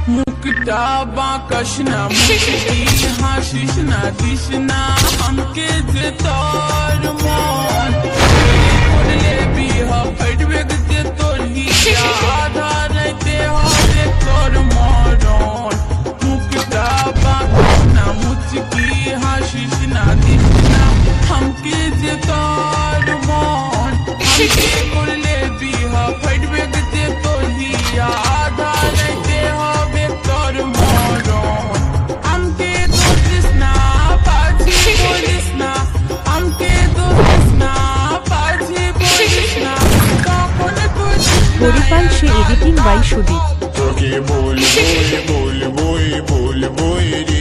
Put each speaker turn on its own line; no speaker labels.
মুখটা বাঁকাস না মুখটি হাসিস না দিস না আমাকে যে তোর মন করলে বিহা ফাটবে যে তোর হিয়া আধা রাইতে হবে তোর মরণ মুখটা বাঁকাস না মুচকি হাসিস না দিস না আমাকে যে তোর মন আমাকে করলে বিহা ফাটবে যে তোর হিয়া আধা রাইতে হবে তোর মরণ আমাকে দোষিস না পাছি বলিস না আমাকে দোষিস না পাছি বলিস না কখন বুঝিস না
হরিপাল সে এডিটিং বাই সুদীপ।
তোকে বলবো বলবো বলবো রে